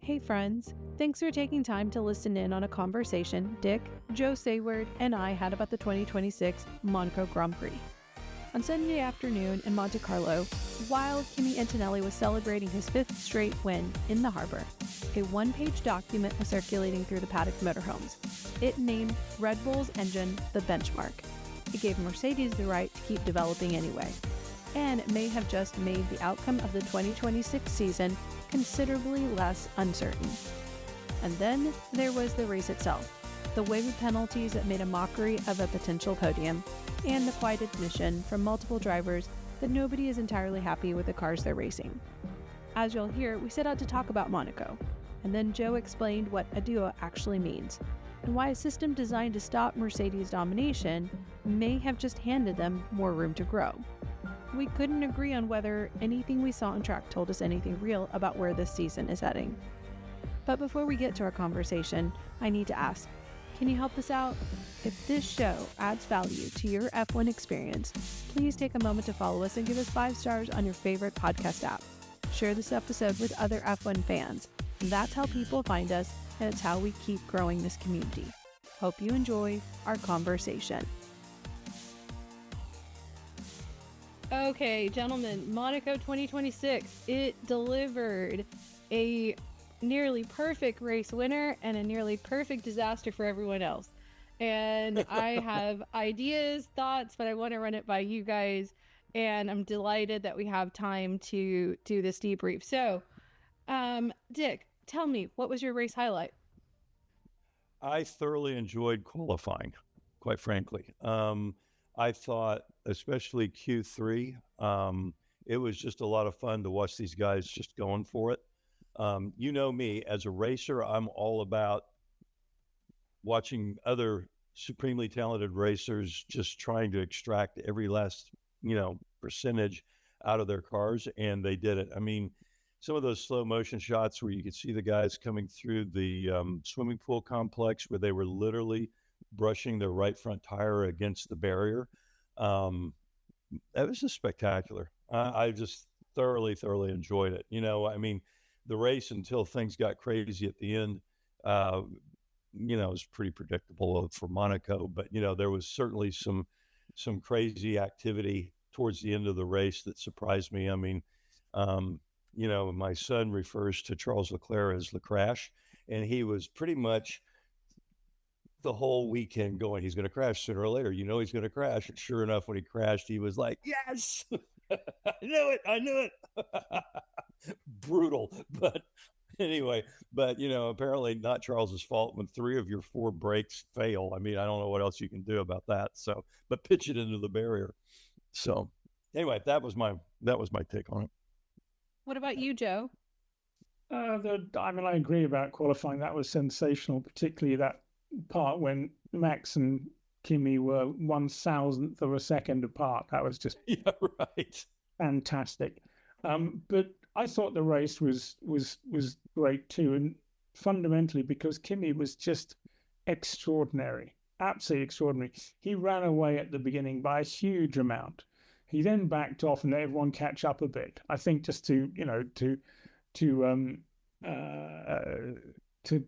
Hey friends, thanks for taking time to listen in on a conversation Dick, Joe Sayward, and I had about the 2026 Monaco Grand Prix. On Sunday afternoon in Monte Carlo, while Kimi Antonelli was celebrating his 5th straight win in the harbor, a one-page document was circulating through the paddock motorhomes. It named Red Bull's engine the benchmark. It gave Mercedes the right to keep developing anyway, and it may have just made the outcome of the 2026 season considerably less uncertain. And then there was the race itself, the wave of penalties that made a mockery of a potential podium, and the quiet admission from multiple drivers that nobody is entirely happy with the cars they're racing. As you'll hear, we set out to talk about Monaco, and then Joe explained what ADUO actually means, and why a system designed to stop Mercedes' domination may have just handed them more room to grow. We couldn't agree on whether anything we saw on track told us anything real about where this season is heading. But before we get to our conversation, I need to ask, can you help us out? If this show adds value to your F1 experience, please take a moment to follow us and give us 5 stars on your favorite podcast app. Share this episode with other F1 fans. That's how people find us, and it's how we keep growing this community. Hope you enjoy our conversation. Okay, gentlemen, Monaco 2026, it delivered a nearly perfect race winner and a nearly perfect disaster for everyone else. And I have ideas, thoughts, but I want to run it by you guys. And I'm delighted that we have time to do this debrief. So, Dick, tell me, what was your race highlight? I thoroughly enjoyed qualifying, quite frankly. I thought, especially Q3, it was just a lot of fun to watch these guys just going for it. You know me, as a racer, I'm all about watching other supremely talented racers just trying to extract every last, percentage out of their cars, and they did it. I mean, some of those slow motion shots where you could see the guys coming through the swimming pool complex where they were literally brushing their right front tire against the barrier. That was just spectacular. I just thoroughly enjoyed it. The race, until things got crazy at the end, was pretty predictable for Monaco, but there was certainly some crazy activity towards the end of the race that surprised me. I mean, my son refers to Charles Leclerc as the crash, and he was pretty much the whole weekend going, he's going to crash sooner or later. He's going to crash. And sure enough, when he crashed, he was like, yes, I knew it. Brutal. But anyway, apparently not Charles's fault when 3 of your 4 brakes fail. I mean, I don't know what else you can do about that. So, but pitch it into the barrier. So anyway, that was my take on it. What about you, Joe? I agree about qualifying. That was sensational, particularly that part when Max and Kimi were 1,000th of a second apart. That was just fantastic. But I thought the race was great too, and fundamentally because Kimi was just extraordinary, absolutely extraordinary. He ran away at the beginning by a huge amount. He then backed off and let everyone catch up a bit. I think just to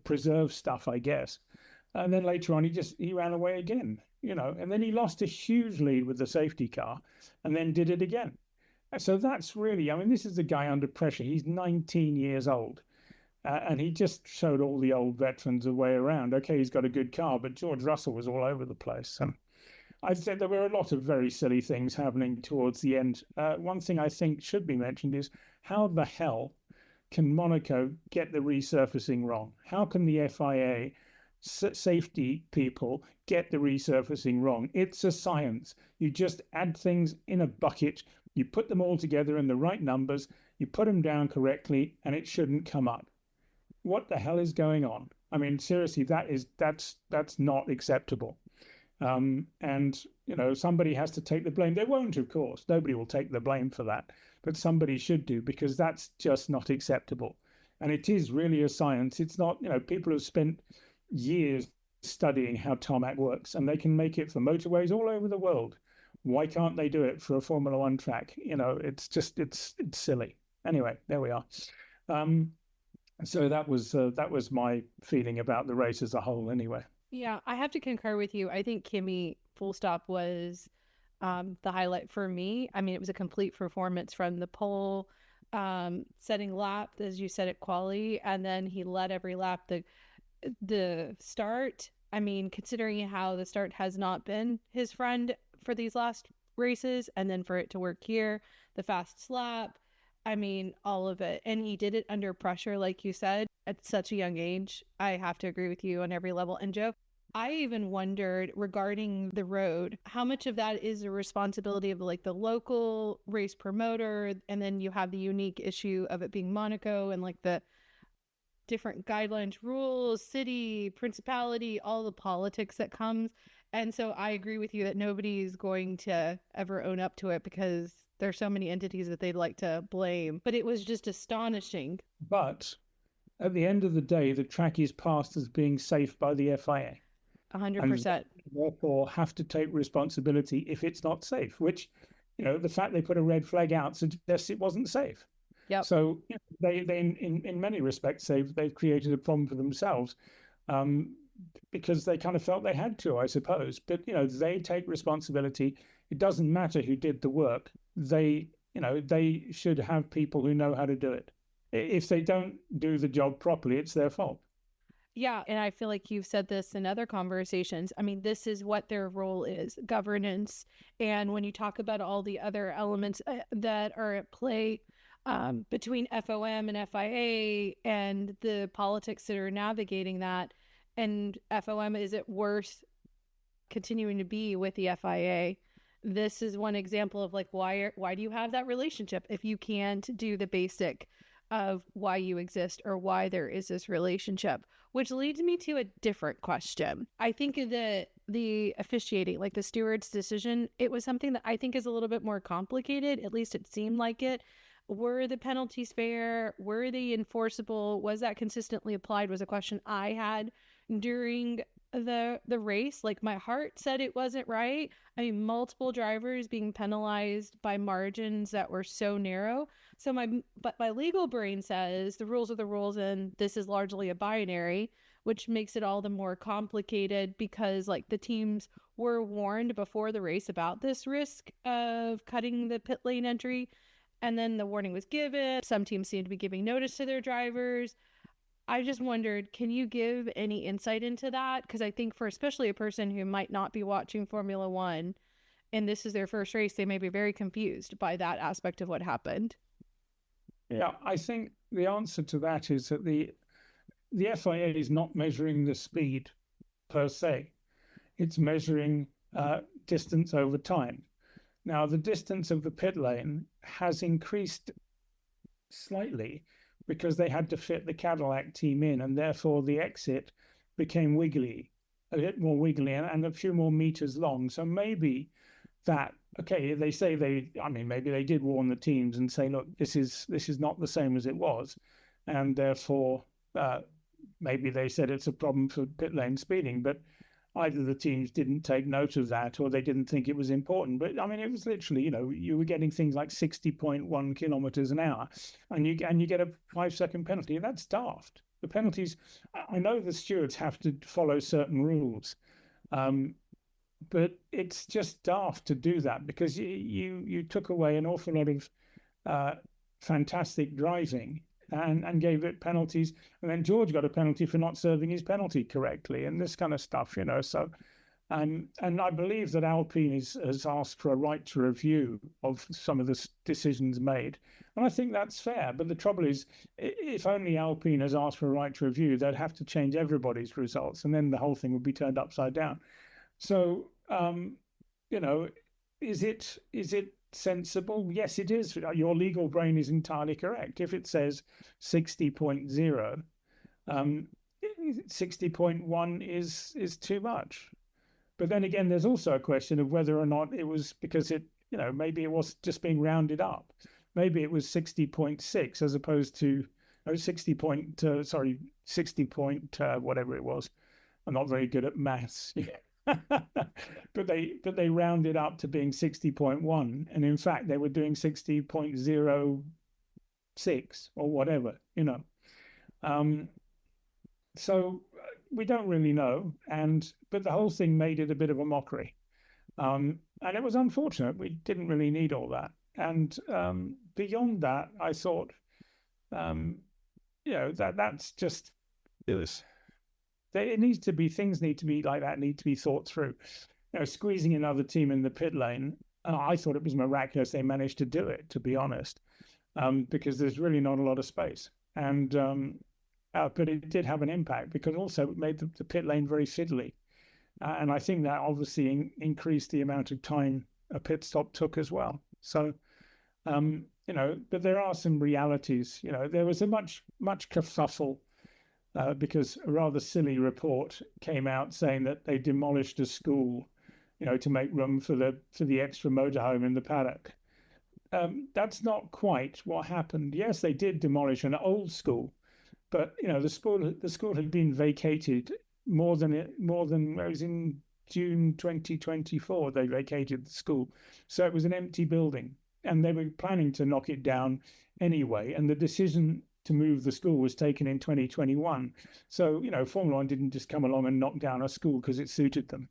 preserve stuff, I guess. And then later on, he ran away again, and then he lost a huge lead with the safety car and then did it again. So that's really, this is a guy under pressure. He's 19 years old, and he just showed all the old veterans a way around. Okay, he's got a good car, but George Russell was all over the place. I said there were a lot of very silly things happening towards the end. One thing I think should be mentioned is how the hell can Monaco get the resurfacing wrong? How can the FIA safety people get the resurfacing wrong? It's a science. You just add things in a bucket, you put them all together in the right numbers, you put them down correctly, and it shouldn't come up. What the hell is going on? I mean, seriously, that's not acceptable. Somebody has to take the blame. They won't, of course. Nobody will take the blame for that, but somebody should do, because that's just not acceptable. And it is really a science. It's not, people have spent years studying how tarmac works, and they can make it for motorways all over the world. Why can't they do it for a Formula One track? It's silly. Anyway, there we are. So that was my feeling about the race as a whole, anyway. Yeah, I have to concur with you. I think Kimi full stop was the highlight for me. I mean, it was a complete performance from the pole, setting lap, as you said, at quali, and then he led every lap. The start, I mean, considering how the start has not been his friend for these last races, and then for it to work here, the fast lap, I mean, all of it. And he did it under pressure, like you said, at such a young age. I have to agree with you on every level. And Joe, I even wondered regarding the road, how much of that is a responsibility of like the local race promoter, and then you have the unique issue of it being Monaco and like the different guidelines, rules, city, principality, all the politics that comes. And so I agree with you that nobody's going to ever own up to it because there's so many entities that they'd like to blame. But it was just astonishing. But at the end of the day, the track is passed as being safe by the FIA. 100%. Therefore have to take responsibility if it's not safe, which, the fact they put a red flag out suggests it wasn't safe. Yep. So they in many respects they've created a problem for themselves, because they kind of felt they had to, I suppose. But they take responsibility. It doesn't matter who did the work. They should have people who know how to do it. If they don't do the job properly, it's their fault. Yeah, and I feel like you've said this in other conversations. I mean, this is what their role is, governance. And when you talk about all the other elements that are at play between FOM and FIA and the politics that are navigating that, and FOM, is it worth continuing to be with the FIA? This is one example of like, why do you have that relationship if you can't do the basic of why you exist or why there is this relationship? Which leads me to a different question. I think that the officiating, like the steward's decision, it was something that I think is a little bit more complicated. At least it seemed like it. Were the penalties fair? Were they enforceable? Was that consistently applied? Was a question I had during the race. Like, my heart said it wasn't right. I mean, multiple drivers being penalized by margins that were so narrow. But my legal brain says the rules are the rules, and this is largely a binary, which makes it all the more complicated because like the teams were warned before the race about this risk of cutting the pit lane entry, and then the warning was given. Some teams seem to be giving notice to their drivers. I just wondered, can you give any insight into that? Because I think for especially a person who might not be watching Formula One and this is their first race, they may be very confused by that aspect of what happened. Yeah, I think the answer to that is that the FIA is not measuring the speed per se. It's measuring distance over time. Now, the distance of the pit lane has increased slightly because they had to fit the Cadillac team in, and therefore the exit became wiggly, a bit more wiggly and a few more meters long. So maybe that, okay, they say maybe they did warn the teams and say, look, this is not the same as it was. And therefore, maybe they said it's a problem for pit lane speeding, but either the teams didn't take note of that or they didn't think it was important. But I mean, it was literally, you were getting things like 60.1 kilometers an hour and you get a 5-second penalty. That's daft. The penalties, I know the stewards have to follow certain rules, but it's just daft to do that because you took away an awful lot of fantastic driving and gave it penalties. And then George got a penalty for not serving his penalty correctly and this kind of stuff, So, and I believe that Alpine has asked for a right to review of some of the decisions made. And I think that's fair. But the trouble is, if only Alpine has asked for a right to review, they'd have to change everybody's results. And then the whole thing would be turned upside down. So, is it sensible? Yes, it is. Your legal brain is entirely correct. If it says 60.0, 60.1 is too much. But then again, there's also a question of whether or not it was because maybe it was just being rounded up. Maybe it was 60.6 as opposed to 60 point whatever it was. I'm not very good at maths. but they rounded up to being 60.1, and in fact they were doing 60.06 or whatever, Um, so we don't really know, but the whole thing made it a bit of a mockery, and it was unfortunate. We didn't really need all that. And beyond that, I thought, um, that's just it was. It needs to be things need to be like that. Need to be thought through. Squeezing another team in the pit lane. I thought it was miraculous they managed to do it. To be honest, because there's really not a lot of space, and but it did have an impact because also it made the pit lane very fiddly. And I think that obviously increased the amount of time a pit stop took as well. So, but there are some realities. There was a much kerfuffle because a rather silly report came out saying that they demolished a school, to make room for the extra motorhome in the paddock. That's not quite what happened. Yes, they did demolish an old school, but the school had been vacated more than it was in June 2024. They vacated the school, so it was an empty building, and they were planning to knock it down anyway. And the decision to move the school was taken in 2021. So Formula One didn't just come along and knock down a school because it suited them.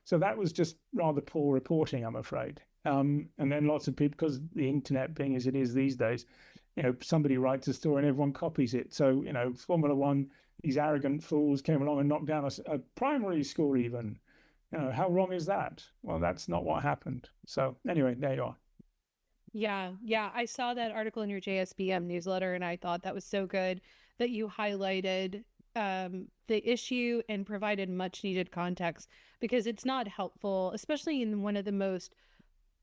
So that was just rather poor reporting, I'm afraid. And then lots of people, because the internet being as it is these days, somebody writes a story and everyone copies it. So, Formula One, these arrogant fools came along and knocked down a primary school even. How wrong is that? Well, that's not what happened. So anyway, there you are. Yeah. I saw that article in your JSBM newsletter, and I thought that was so good that you highlighted the issue and provided much needed context, because it's not helpful, especially in one of the most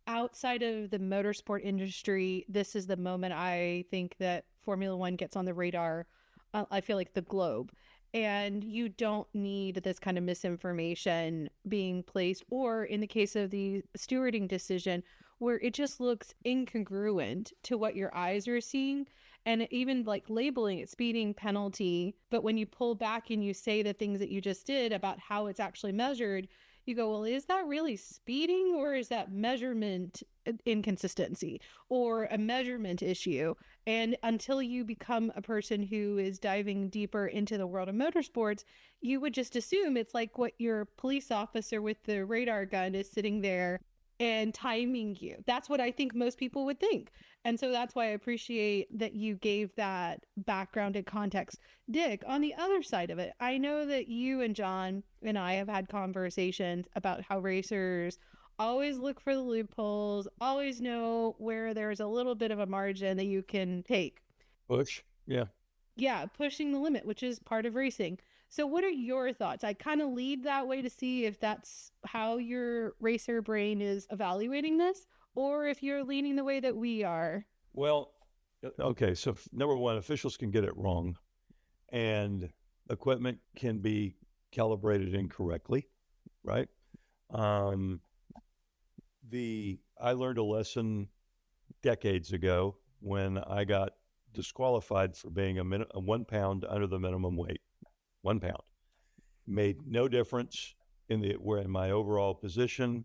outside of the motorsport industry. This is the moment I think that Formula One gets on the radar. I feel like the globe. And you don't need this kind of misinformation being placed, or in the case of the stewarding decision, where it just looks incongruent to what your eyes are seeing. And even like labeling it speeding penalty, but when you pull back and you say the things that you just did about how it's actually measured, you go, well, is that really speeding, or is that measurement inconsistency or a measurement issue? And until you become a person who is diving deeper into the world of motorsports, you would just assume it's like what your police officer with the radar gun is sitting there and timing you. That's what I think most people would think. And so that's why I appreciate that you gave that background and context. Dick, on the other side of it, I know that you and John and I have had conversations about how racers always look for the loopholes, always know where there's a little bit of a margin that you can take. Push. Yeah. Yeah, pushing the limit, which is part of racing. So what are your thoughts? I kind of lead that way to see if that's how your racer brain is evaluating this, or if you're leaning the way that we are. Well, okay. So number one, officials can get it wrong, and equipment can be calibrated incorrectly, right? I learned a lesson decades ago when I got disqualified for being a 1 pound under the minimum weight. 1 pound made no difference in my overall position.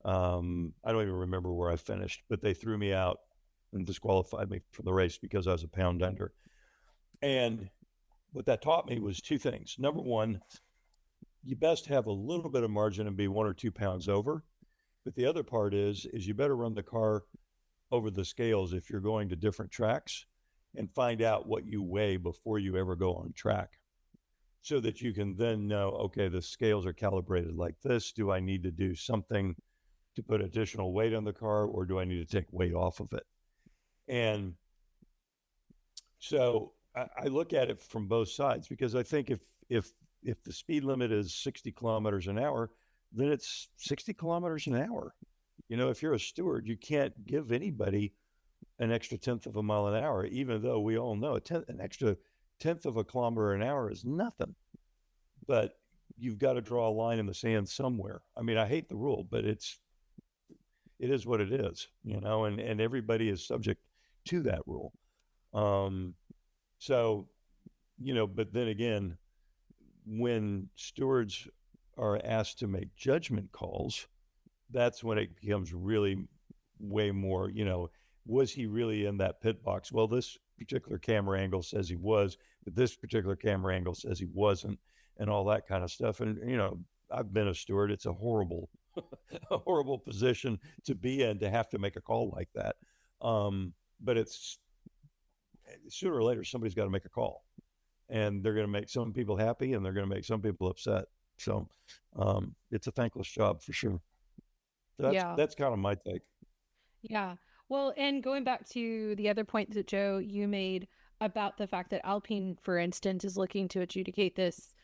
I don't even remember where I finished, but they threw me out and disqualified me from the race because I was a pound under. And what that taught me was two things. Number one, you best have a little bit of margin and be 1 or 2 pounds over. But the other part is you better run the car over the scales if you're going to different tracks and find out what you weigh before you ever go on track, so that you can then know, okay, the scales are calibrated like this. Do I need to do something to put additional weight on the car, or do I need to take weight off of it? And so I look at it from both sides, because I think if the speed limit is 60 kilometers an hour, then it's 60 kilometers an hour. If you're a steward, you can't give anybody an extra tenth of a mile an hour, even though we all know an extra tenth of a kilometer an hour is nothing. But you've got to draw a line in the sand somewhere. I mean, I hate the rule, but it is what it is, and everybody is subject to that rule. So, but then again, when stewards are asked to make judgment calls, that's when it becomes really way more, was he really in that pit box? Well, this particular camera angle says he was, but this particular camera angle says he wasn't, and all that kind of stuff. And I've been a steward. It's a horrible, a horrible position to be in, to have to make a call like that. But it's sooner or later somebody's got to make a call, and they're going to make some people happy, and they're going to make some people upset. So it's a thankless job for sure. So that's kind of my take. Yeah. Well, and going back to the other point that Joe, you made about the fact that Alpine, for instance, is looking to adjudicate this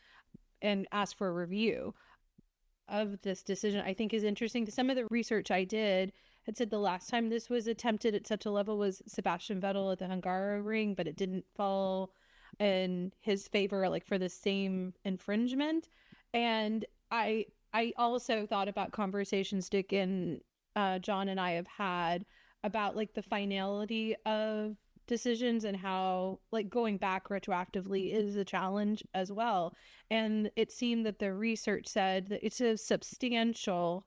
and ask for a review of this decision, I think is interesting. Some of the research I did had said the last time this was attempted at such a level was Sebastian Vettel at the Hungaroring, but it didn't fall in his favor, like for the same infringement. And I also thought about conversations Dick and John and I have had about like the finality of decisions and how like going back retroactively is a challenge as well. And it seemed that the research said that it's a substantial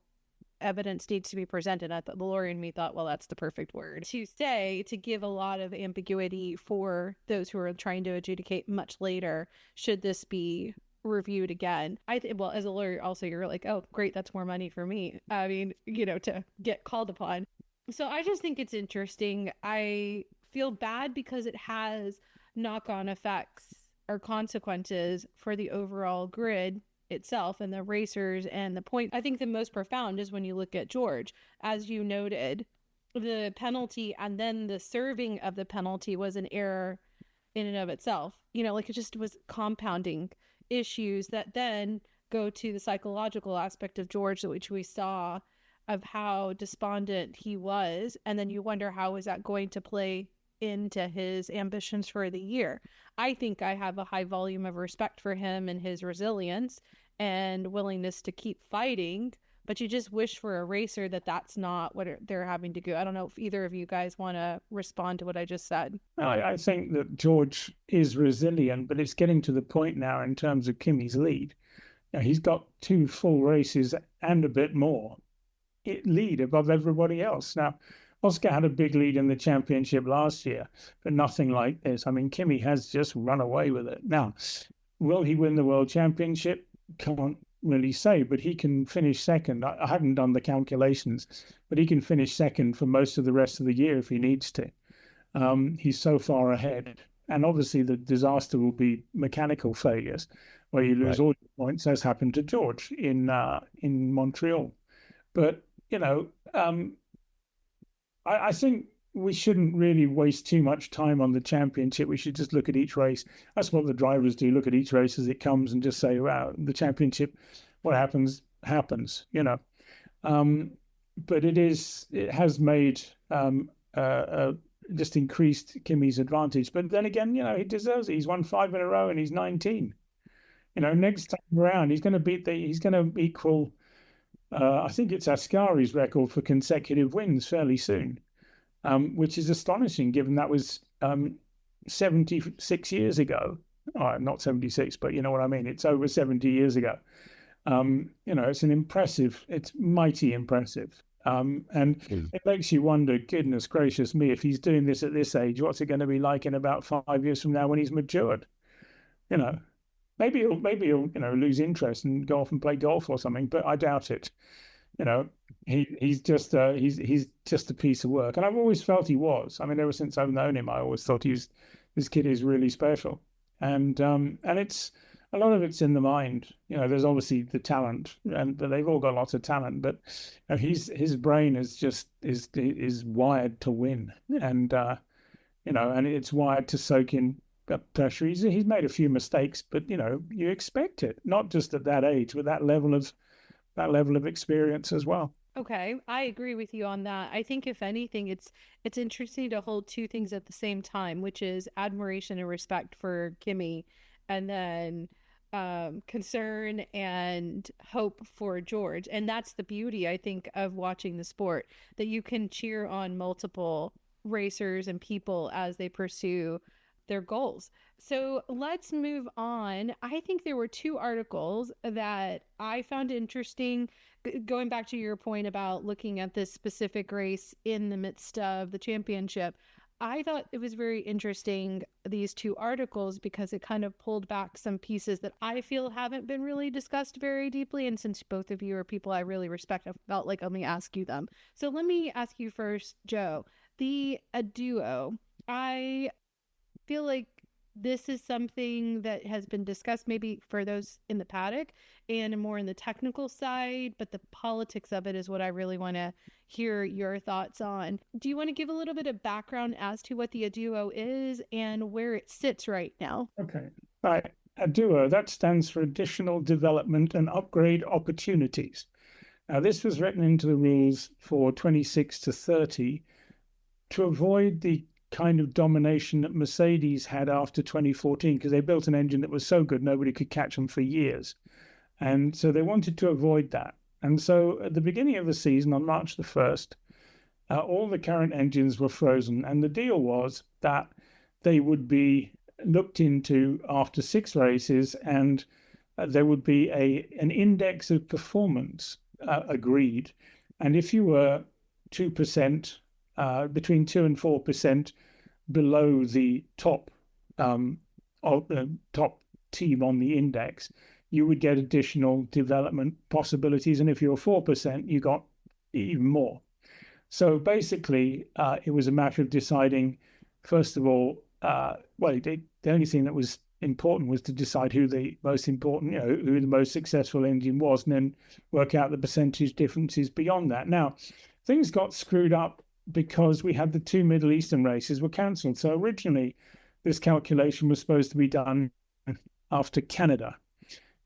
evidence needs to be presented. I thought the lawyer in me thought, well, that's the perfect word to say, to give a lot of ambiguity for those who are trying to adjudicate much later, should this be reviewed again. Well, as a lawyer also, you're like, oh great, that's more money for me, I mean, to get called upon. So I just think it's interesting. I feel bad because it has knock-on effects or consequences for the overall grid itself and the racers. And the point I think the most profound is when you look at George, as you noted, the penalty and then the serving of the penalty was an error in and of itself. Like it just was compounding issues that then go to the psychological aspect of George, which we saw, of how despondent he was. And then you wonder, how is that going to play into his ambitions for the year? I think I have a high volume of respect for him and his resilience and willingness to keep fighting, but you just wish for a racer that that's not what they're having to do. I don't know if either of you guys want to respond to what I just said. I think that George is resilient, but it's getting to the point now in terms of Kimi's lead. He's got 2 full races and a bit more lead above everybody else. Now, Oscar had a big lead in the championship last year, but nothing like this. I mean, Kimi has just run away with it. Now, will he win the World Championship? Can't really say, but he can finish second. I haven't done the calculations, but he can finish second for most of the rest of the year if he needs to. He's so far ahead. And obviously the disaster will be mechanical failures where you lose all your points, as happened to George in Montreal. But, I think we shouldn't really waste too much time on the championship. We should just look at each race. That's what the drivers do, look at each race as it comes and just say, wow, the championship, what happens, happens, But it has made just increased Kimi's advantage. But then again, he deserves it. He's won 5 in a row and he's 19. Next time around, he's going to equal, I think it's Ascari's record for consecutive wins fairly soon, which is astonishing given that was 76 years ago. Oh, not 76, but you know what I mean. It's over 70 years ago. It's mighty impressive. And it makes you wonder, goodness gracious me, if he's doing this at this age, what's it going to be like in about 5 years from now when he's matured? Maybe he'll lose interest and go off and play golf or something, but I doubt it. He's just a piece of work, and I've always felt he was. I mean, ever since I've known him, I always thought this kid is really special, and it's a lot of it's in the mind. There's obviously the talent, but they've all got lots of talent. But his brain is wired to win, and and it's wired to soak in pressure. He's made a few mistakes, but you expect it, not just at that age, but that level of experience as well. Okay, I agree with you on that. I think if anything, it's interesting to hold 2 things at the same time, which is admiration and respect for Kimi, and then concern and hope for George. And that's the beauty, I think, of watching the sport, that you can cheer on multiple racers and people as they pursue their goals. So let's move on. I think there were 2 articles that I found interesting, going back to your point about looking at this specific race in the midst of the championship. I thought it was very interesting, these two articles, because it kind of pulled back some pieces that I feel haven't been really discussed very deeply. And since both of you are people I really respect, I felt like let me ask you them. So let me ask you first, Joe. The ADUO, I feel like this is something that has been discussed maybe for those in the paddock and more in the technical side, but the politics of it is what I really want to hear your thoughts on. Do you want to give a little bit of background as to what the ADUO is and where it sits right now? Okay. Right. ADUO, that stands for Additional Development and Upgrade Opportunities. Now, this was written into the rules for 26 to 30 to avoid the kind of domination that Mercedes had after 2014, because they built an engine that was so good nobody could catch them for years. And so they wanted to avoid that. And so at the beginning of the season, on March the 1st, all the current engines were frozen. And the deal was that they would be looked into after 6 races, and there would be an index of performance agreed. And if you were 2%, between 2 and 4% below the top top team on the index, you would get additional development possibilities. And if you were 4%, you got even more. So basically, it was a matter of deciding, first of all, the only thing that was important was to decide who the most important, who the most successful engine was, and then work out the percentage differences beyond that. Now, things got screwed up because we had the 2 Middle Eastern races were cancelled. So originally, this calculation was supposed to be done after Canada,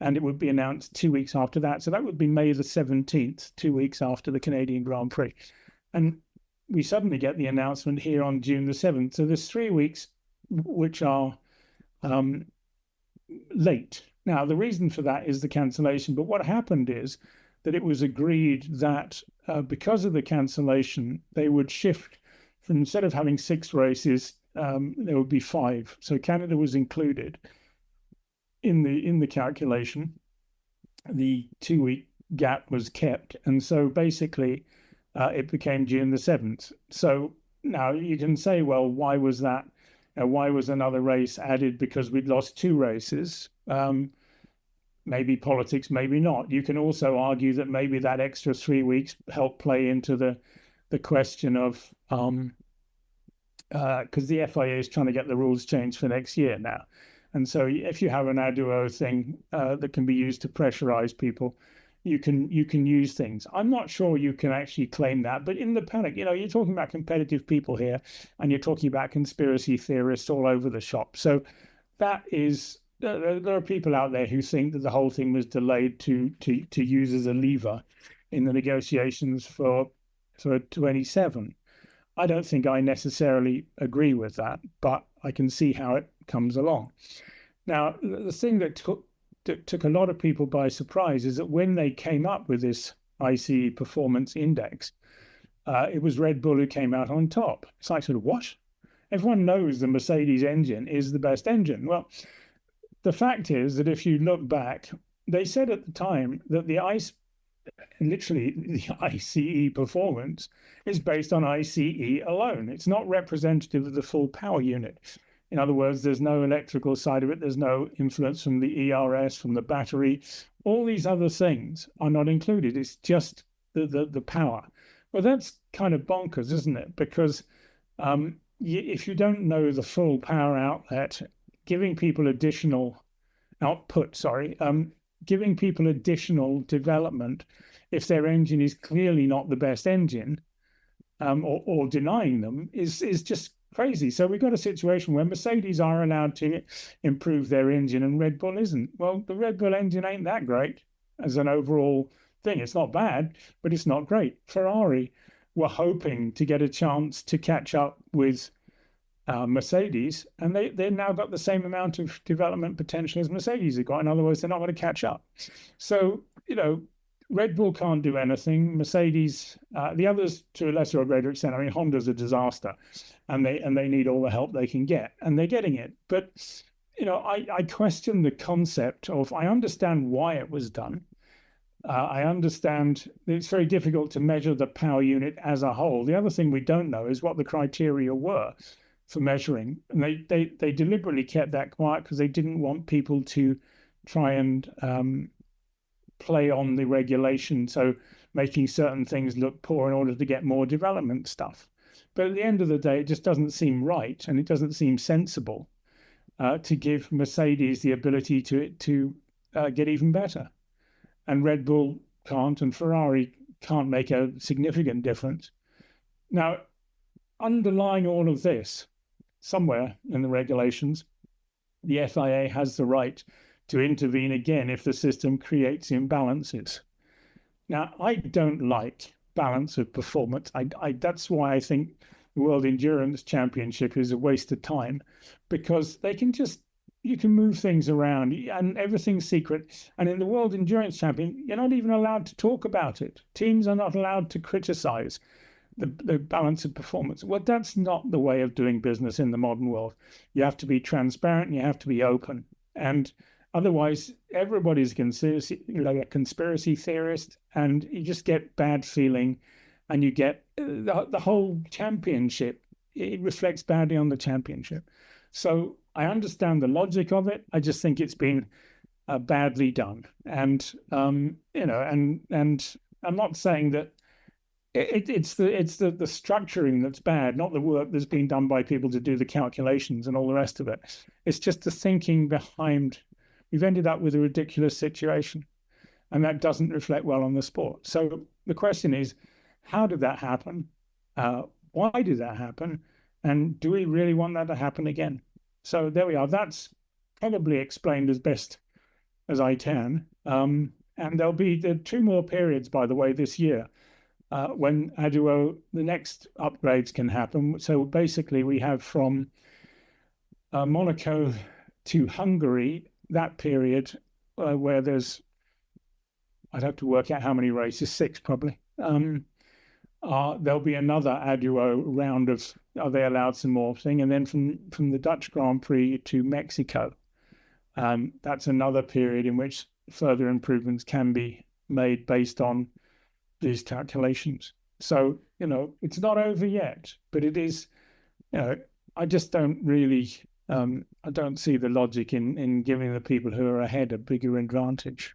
and it would be announced 2 weeks after that. So that would be May the 17th, 2 weeks after the Canadian Grand Prix. And we suddenly get the announcement here on June the 7th. So there's 3 weeks which are late. Now, the reason for that is the cancellation. But what happened is that it was agreed that because of the cancellation, they would shift from, instead of having 6 races, there would be 5. So Canada was included in the calculation. The 2-week gap was kept, and so basically it became June the 7th. So now you can say, well, why was that? Why was another race added because we'd lost 2 races? Maybe politics, maybe not. You can also argue that maybe that extra 3 weeks helped play into the question of because the FIA is trying to get the rules changed for next year now. And so if you have an ADUO thing that can be used to pressurize people, you can use things. I'm not sure you can actually claim that, but in the paddock, you're talking about competitive people here, and you're talking about conspiracy theorists all over the shop. So that is, there are people out there who think that the whole thing was delayed to use as a lever in the negotiations for 27. I don't think I necessarily agree with that, but I can see how it comes along. Now, the thing that took a lot of people by surprise is that when they came up with this ICE performance index, it was Red Bull who came out on top. It's like, sort of, what? Everyone knows the Mercedes engine is the best engine. Well, the fact is that if you look back, they said at the time that the ICE performance is based on ICE alone. It's not representative of the full power unit. In other words, there's no electrical side of it. There's no influence from the ERS, from the battery. All these other things are not included. It's just the power. Well, that's kind of bonkers, isn't it? Because if you don't know the full power outlet, giving people additional giving people additional development if their engine is clearly not the best engine, or denying them is just crazy. So we've got a situation where Mercedes are allowed to improve their engine and Red Bull isn't. Well, the Red Bull engine ain't that great as an overall thing. It's not bad, but it's not great. Ferrari were hoping to get a chance to catch up with Mercedes, and they've now got the same amount of development potential as Mercedes have got. In other words, they're not going to catch up. So, Red Bull can't do anything. Mercedes, the others to a lesser or greater extent. I mean, Honda's a disaster, and they need all the help they can get, and they're getting it. But I question the concept of. I understand why it was done. I understand it's very difficult to measure the power unit as a whole. The other thing we don't know is what the criteria were. for measuring. And they deliberately kept that quiet because they didn't want people to try and play on the regulation, so making certain things look poor in order to get more development stuff. But at the end of the day, it just doesn't seem right, and it doesn't seem sensible to give Mercedes the ability to get even better. And Red Bull can't, and Ferrari can't make a significant difference. Now, underlying all of this, somewhere in the regulations, the FIA has the right to intervene again if the system creates imbalances. Now, I don't like balance of performance. That's why I think the World Endurance Championship is a waste of time, because you can move things around and everything's secret. And in the World Endurance Champion, you're not even allowed to talk about it. Teams are not allowed to criticize the balance of performance. Well, that's not the way of doing business in the modern world. You have to be transparent and you have to be open. And otherwise, everybody's a conspiracy theorist, and you just get bad feeling, and you get the whole championship. It reflects badly on the championship. So I understand the logic of it. I just think it's been badly done. And and I'm not saying that it's the structuring that's bad, not the work that's been done by people to do the calculations and all the rest of it. It's just the thinking behind. We've ended up with a ridiculous situation, and that doesn't reflect well on the sport. So the question is, how did that happen? Why did that happen? And do we really want that to happen again? So there we are. That's probably explained as best as I can. And there'll be 2 more periods, by the way, this year when ADUO, the next upgrades can happen. So basically we have from Monaco to Hungary, that period where I'd have to work out how many races, 6 probably. There'll be another ADUO round of, are they allowed some more thing? And then from the Dutch Grand Prix to Mexico, that's another period in which further improvements can be made based on these calculations. So, it's not over yet, but it is, I just don't really, I don't see the logic in giving the people who are ahead a bigger advantage.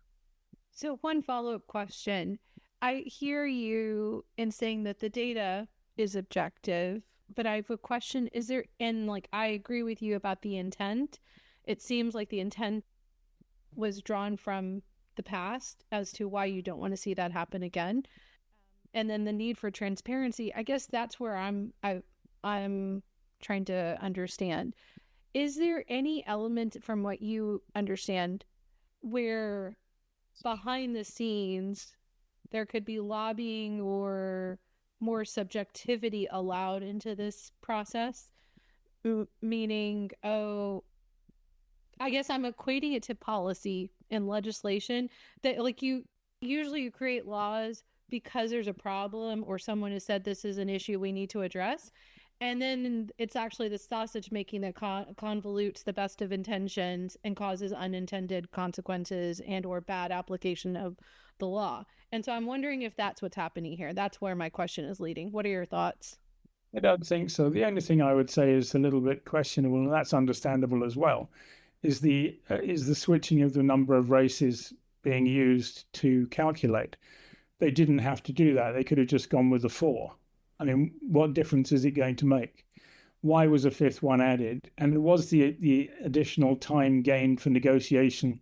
So one follow-up question. I hear you in saying that the data is objective, but I have a question. I agree with you about the intent. It seems like the intent was drawn from the past as to why you don't want to see that happen again. And then the need for transparency, I guess that's where I'm trying to understand. Is there any element from what you understand where behind the scenes there could be lobbying or more subjectivity allowed into this process? Meaning, I guess I'm equating it to policy and legislation that you create laws because there's a problem or someone has said this is an issue we need to address. And then it's actually the sausage making that convolutes the best of intentions and causes unintended consequences and or bad application of the law. And so I'm wondering if that's what's happening here. That's where my question is leading. What are your thoughts? I don't think so. The only thing I would say is a little bit questionable, and that's understandable as well, is the switching of the number of races being used to calculate. They didn't have to do that. They could have just gone with the 4. I mean, what difference is it going to make? Why was a 5th one added? And was the additional time gained for negotiation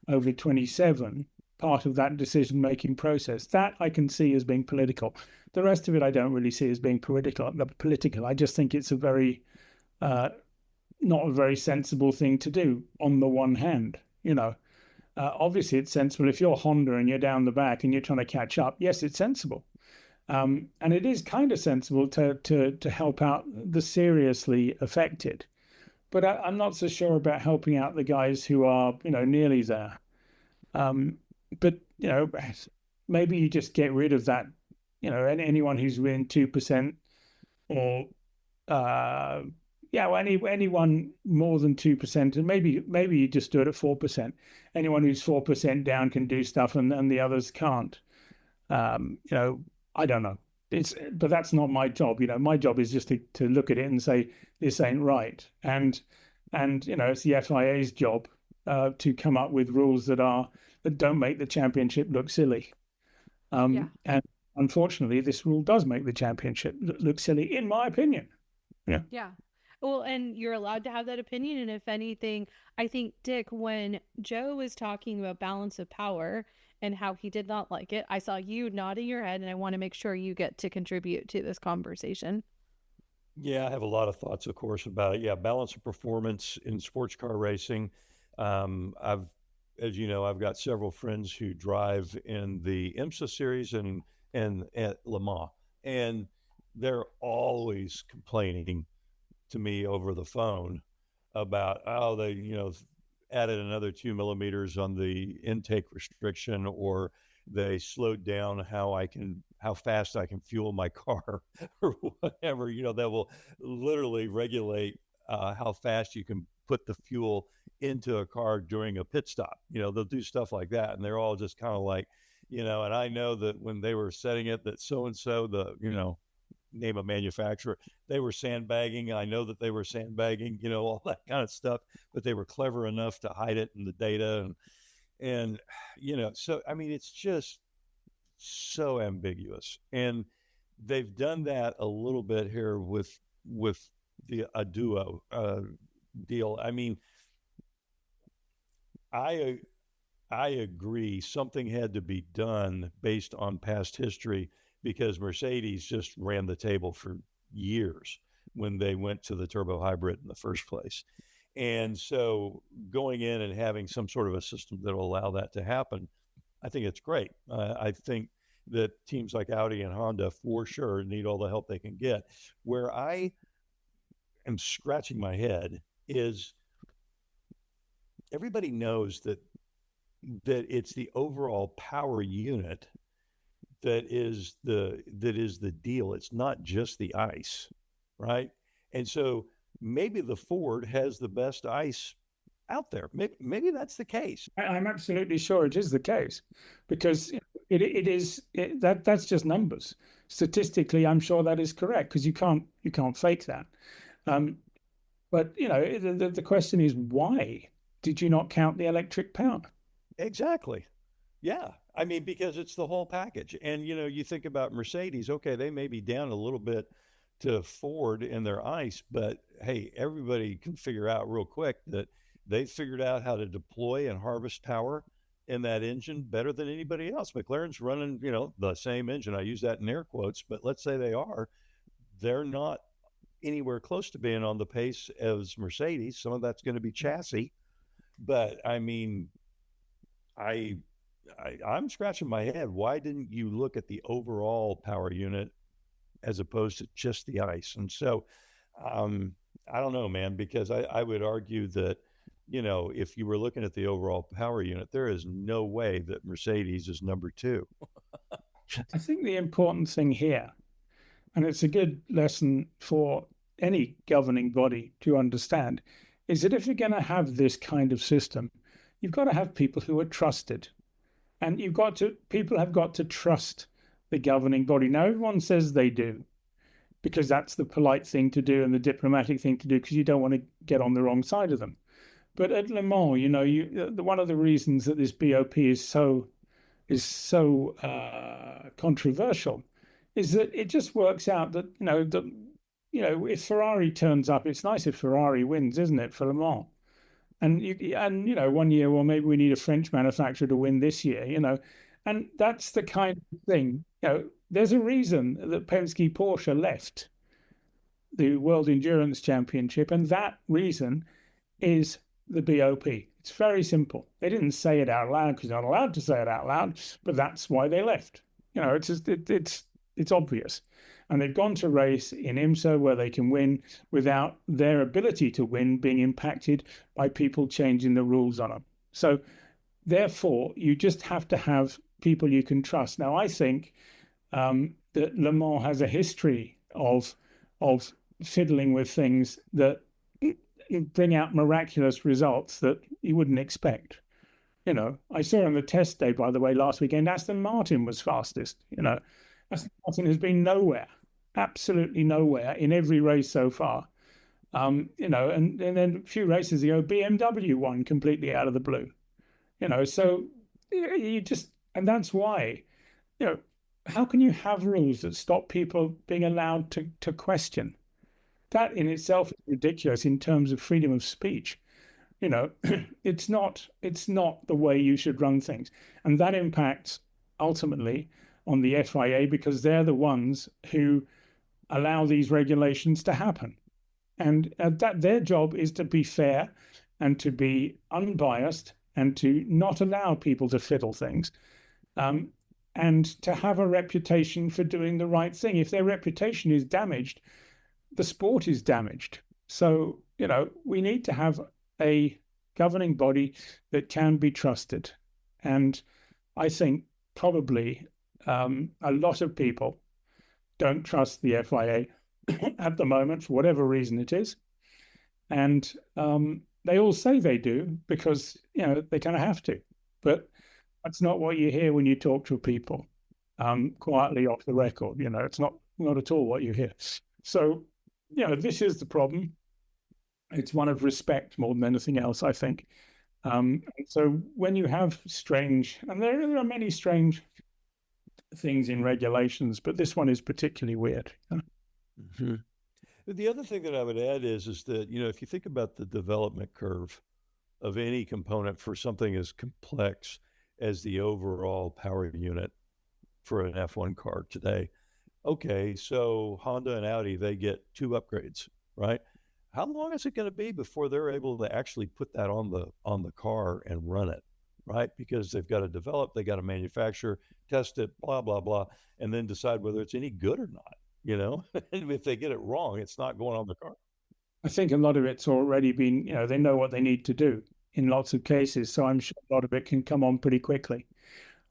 over 27 part of that decision-making process? That I can see as being political. The rest of it I don't really see as being political. I just think it's not a very sensible thing to do on the one hand. Obviously it's sensible if you're Honda and you're down the back and you're trying to catch up. Yes, it's sensible. And it is kind of sensible to help out the seriously affected. But I'm not so sure about helping out the guys who are, nearly there. But maybe you just get rid of that, anyone who's within 2% or, anyone more than 2%, and maybe you just do it at 4%. Anyone who's 4% down can do stuff and the others can't. I don't know. but that's not my job. My job is just to look at it and say this ain't right. And it's the FIA's job to come up with rules that don't make the championship look silly. And unfortunately, this rule does make the championship look silly, in my opinion. Yeah. Well, and you're allowed to have that opinion. And if anything, I think, Dick, when Joe was talking about balance of power and how he did not like it, I saw you nodding your head, and I want to make sure you get to contribute to this conversation. Yeah, I have a lot of thoughts, of course, about it. Yeah, balance of performance in sports car racing. As you know, I've got several friends who drive in the IMSA series and at Le Mans, and they're always complaining to me over the phone about they added another 2 millimeters on the intake restriction, or they slowed down how fast I can fuel my car or whatever. That will literally regulate how fast you can put the fuel into a car during a pit stop. They'll do stuff like that, and they're all just kind of like, and I know that when they were setting it, that so and so, name a manufacturer, they were sandbagging. I know that they were sandbagging, all that kind of stuff, but they were clever enough to hide it in the data. And so, I mean, it's just so ambiguous. And they've done that a little bit here with the ADUO deal. I mean, I agree something had to be done based on past history, because Mercedes just ran the table for years when they went to the turbo hybrid in the first place. And so going in and having some sort of a system that will allow that to happen, I think it's great. I think that teams like Audi and Honda for sure need all the help they can get. Where I am scratching my head is everybody knows that it's the overall power unit that is the deal. It's not just the ice, right? And so maybe the Ford has the best ice out there. Maybe that's the case. I'm absolutely sure it is the case, because that's just numbers. Statistically, I'm sure that is correct, because you can't fake that. But the question is, why did you not count the electric power? Exactly. Yeah. I mean, because it's the whole package. And, you think about Mercedes, okay, they may be down a little bit to Ford in their ice, but hey, everybody can figure out real quick that they figured out how to deploy and harvest power in that engine better than anybody else. McLaren's running, the same engine. I use that in air quotes, but let's say they're not anywhere close to being on the pace as Mercedes. Some of that's going to be chassis, but I mean, I'm scratching my head. Why didn't you look at the overall power unit as opposed to just the ice? And so, I don't know, man, because I would argue that, if you were looking at the overall power unit, there is no way that Mercedes is number two. I think the important thing here, and it's a good lesson for any governing body to understand, is that if you're going to have this kind of system, you've got to have people who are trusted. And people have got to trust the governing body. Now, everyone says they do, because that's the polite thing to do and the diplomatic thing to do, because you don't want to get on the wrong side of them. But at Le Mans, one of the reasons that this BOP is so controversial is that it just works out that if Ferrari turns up, it's nice if Ferrari wins, isn't it, for Le Mans? And 1 year, well, maybe we need a French manufacturer to win this year, and that's the kind of thing. There's a reason that Penske Porsche left the World Endurance Championship, and that reason is the BOP. It's very simple. They didn't say it out loud because they're not allowed to say it out loud, but that's why they left. It's obvious. And they've gone to race in IMSA where they can win without their ability to win being impacted by people changing the rules on them. So therefore, you just have to have people you can trust. Now, I think that Le Mans has a history of fiddling with things that bring out miraculous results that you wouldn't expect. I saw on the test day, by the way, last weekend, Aston Martin was fastest, Aston Martin has been nowhere, absolutely nowhere in every race so far. And then a few races ago, BMW won completely out of the blue. So you just, and that's why, you know, how can you have rules that stop people being allowed to question? That in itself is ridiculous in terms of freedom of speech. It's not the way you should run things, and that impacts ultimately on the FIA because they're the ones who allow these regulations to happen, and that their job is to be fair and to be unbiased and to not allow people to fiddle things, and to have a reputation for doing the right thing. If their reputation is damaged, the sport is damaged. So, we need to have a governing body that can be trusted. And I think probably a lot of people don't trust the FIA at the moment, for whatever reason it is. And they all say they do because, they kind of have to. But that's not what you hear when you talk to people quietly off the record. It's not at all what you hear. So, this is the problem. It's one of respect more than anything else, I think. So when you have strange, and there are many strange things in regulations, but this one is particularly weird. Mm-hmm. The other thing that I would add is that, if you think about the development curve of any component for something as complex as the overall power unit for an F1 car today, okay, so Honda and Audi, they get 2 upgrades, right? How long is it going to be before they're able to actually put that on the car and run it, right? Because they've got to develop, they got to manufacture, test it, blah, blah, blah, and then decide whether it's any good or not, And if they get it wrong, it's not going on the car. I think a lot of it's already been, they know what they need to do in lots of cases. So I'm sure a lot of it can come on pretty quickly.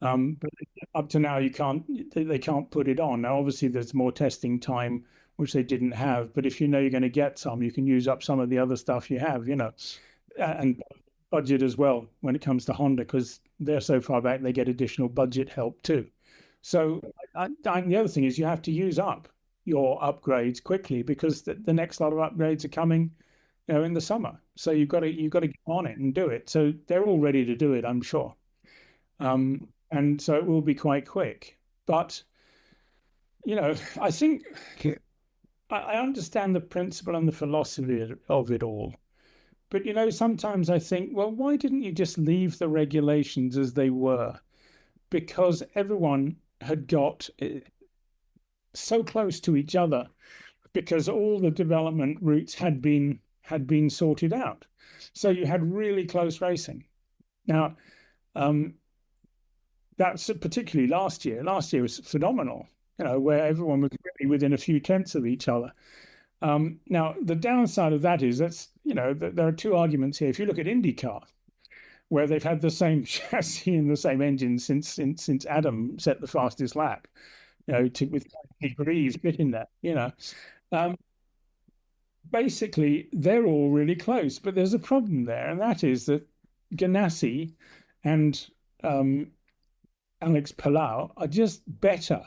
But up to now, they can't put it on. Now, obviously, there's more testing time, which they didn't have. But if you're going to get some, you can use up some of the other stuff you have, and budget as well when it comes to Honda, because they're so far back, they get additional budget help too. So the other thing is you have to use up your upgrades quickly because the next lot of upgrades are coming, in the summer. So you've got to get on it and do it. So they're all ready to do it, I'm sure. And so it will be quite quick. But, I think I understand the principle and the philosophy of it all. But, sometimes I think, well, why didn't you just leave the regulations as they were? Because everyone had got so close to each other because all the development routes had been sorted out. So you had really close racing. Now, that's particularly last year. Last year was phenomenal, where everyone was really within a few tenths of each other. Now, the downside of that is there are 2 arguments here. If you look at IndyCar, where they've had the same chassis and the same engine since Adam set the fastest lap, with Prix fitting that, basically they're all really close. But there's a problem there, and that is that Ganassi and Alex Palau are just better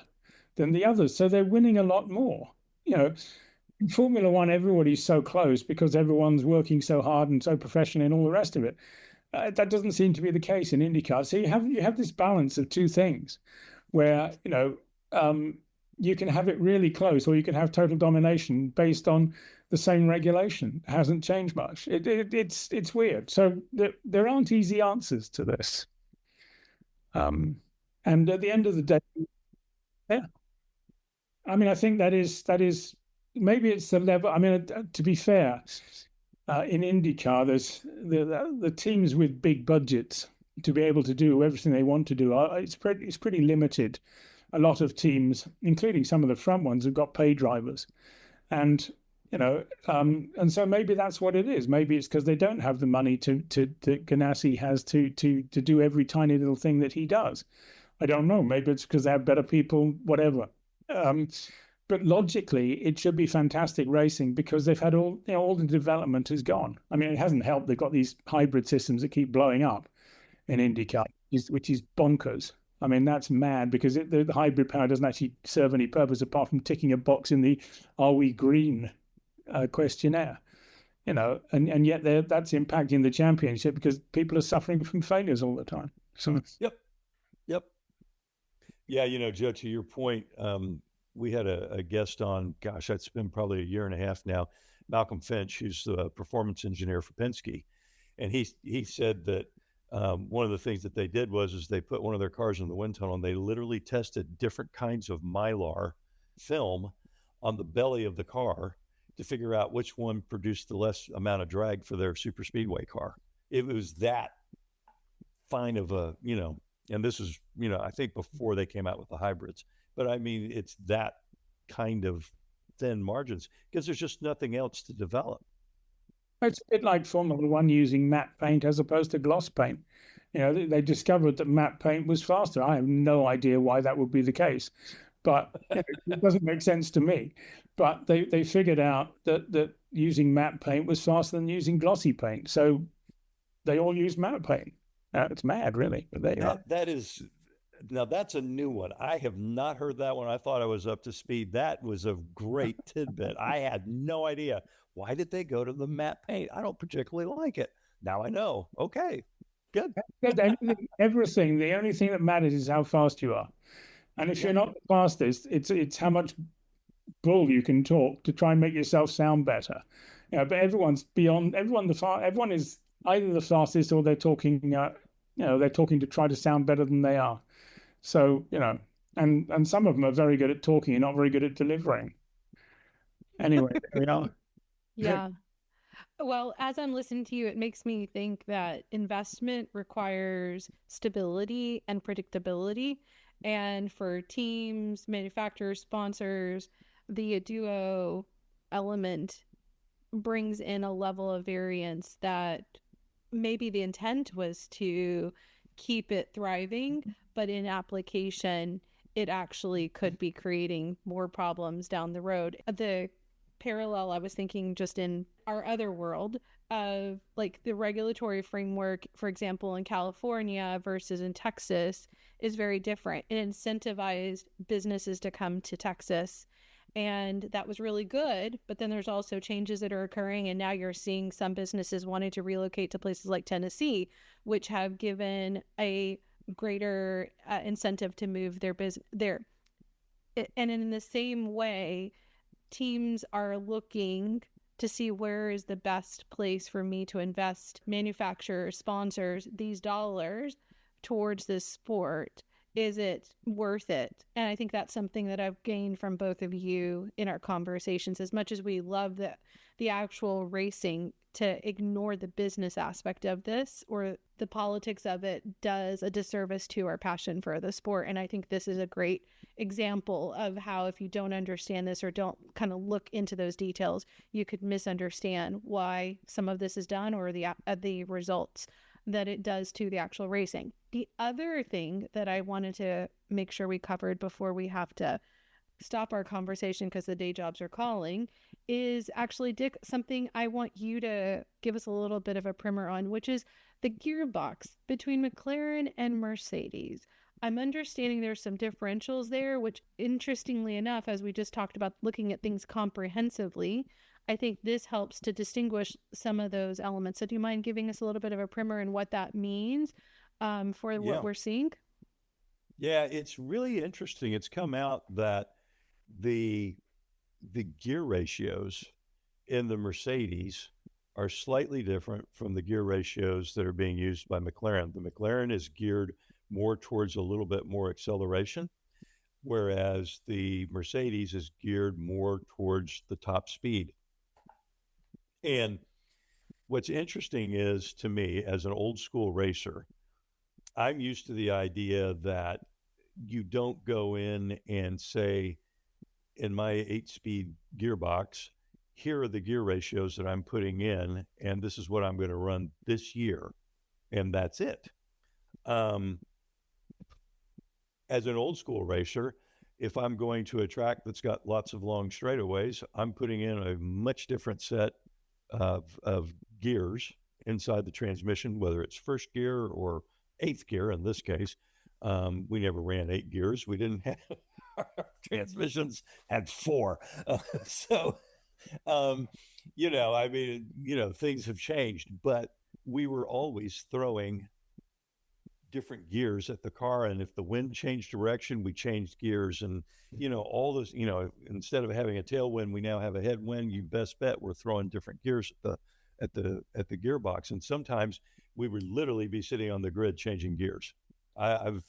than the others. So they're winning a lot more. In Formula One, everybody's so close because everyone's working so hard and so professionally and all the rest of it. That doesn't seem to be the case in IndyCar. So you have this balance of 2 things where, you can have it really close or you can have total domination based on the same regulation. It hasn't changed much. It's weird. So there aren't easy answers to this. And at the end of the day, yeah. I mean, I think that is maybe it's the level. I mean, to be fair, in IndyCar, there's the teams with big budgets to be able to do everything they want to do. It's pretty limited. A lot of teams, including some of the front ones, have got pay drivers, and and so maybe that's what it is. Maybe it's because they don't have the money that Ganassi has to do every tiny little thing that he does. I don't know. Maybe it's because they have better people, whatever. But logically, it should be fantastic racing because they've had all the development has gone. I mean, it hasn't helped. They've got these hybrid systems that keep blowing up in IndyCar, which is bonkers. I mean, that's mad because the hybrid power doesn't actually serve any purpose apart from ticking a box in the "Are we green?" Questionnaire. And yet that's impacting the championship because people are suffering from failures all the time. So Yep. Yep. Yeah, Joe, to your point, we had a guest on, gosh, that's been probably a year and a half now, Malcolm Finch, who's the performance engineer for Penske. And he said that one of the things that they did was they put one of their cars in the wind tunnel and they literally tested different kinds of Mylar film on the belly of the car to figure out which one produced the less amount of drag for their super speedway car. It was that fine of and this is, I think before they came out with the hybrids, but I mean, it's that kind of thin margins because there's just nothing else to develop. it's a bit like Formula One using matte paint as opposed to gloss paint. They discovered that matte paint was faster. I have no idea why that would be the case, but it doesn't make sense to me. But they figured out that using matte paint was faster than using glossy paint. So they all use matte paint. It's mad, really. But there you are. That is, now that's a new one. I have not heard that one. I thought I was up to speed. That was a great tidbit. I had no idea. Why did they go to the matte paint? I don't particularly like it. Now I know. Okay, good. Everything. The only thing that matters is how fast you are. And if you're not the fastest, it's how much bull you can talk to try and make yourself sound better. But everyone's beyond. Everyone is either the fastest or they're talking. They're talking to try to sound better than they are. So and some of them are very good at talking and not very good at delivering. Anyway, there we are. Yeah. Well, as I'm listening to you, it makes me think that investment requires stability and predictability. And for teams, manufacturers, sponsors, the ADUO element brings in a level of variance that maybe the intent was to keep it thriving, but in application, it actually could be creating more problems down the road. The parallel I was thinking just in our other world of like the regulatory framework, for example, in California versus in Texas is very different. It incentivized businesses to come to Texas, and that was really good. But then there's also changes that are occurring, and now you're seeing some businesses wanting to relocate to places like Tennessee, which have given a greater incentive to move their business there. And in the same way, teams are looking to see where is the best place for me to invest manufacturers, sponsors, these dollars towards this sport. Is it worth it? And I think that's something that I've gained from both of you in our conversations. As much as we love the actual racing, to ignore the business aspect of this or the politics of it does a disservice to our passion for the sport. And I think this is a great example of how if you don't understand this or don't kind of look into those details, you could misunderstand why some of this is done or the results that it does to the actual racing. The other thing that I wanted to make sure we covered before we have to stop our conversation because the day jobs are calling is actually, Dick, something I want you to give us a little bit of a primer on, which is the gearbox between McLaren and Mercedes. I'm understanding there's some differentials there, which interestingly enough, as we just talked about looking at things comprehensively, I think this helps to distinguish some of those elements. So do you mind giving us a little bit of a primer and what that means for what we're seeing? Yeah, it's really interesting. It's come out that the gear ratios in the Mercedes are slightly different from the gear ratios that are being used by McLaren. The McLaren is geared more towards a little bit more acceleration, whereas the Mercedes is geared more towards the top speed. And what's interesting is, to me, as an old school racer, I'm used to the idea that you don't go in and say, in my 8-speed gearbox, here are the gear ratios that I'm putting in, and this is what I'm going to run this year, and that's it. As an old school racer, if I'm going to a track that's got lots of long straightaways, I'm putting in a much different set of gears inside the transmission, whether it's first gear or eighth gear in this case. We never ran 8 gears. We didn't have our transmissions had 4. So, um, I mean, things have changed, but we were always throwing different gears at the car, and if the wind changed direction, we changed gears. And all this, instead of having a tailwind, we now have a headwind. You best bet we're throwing different gears at the gearbox. And sometimes we would literally be sitting on the grid changing gears. I've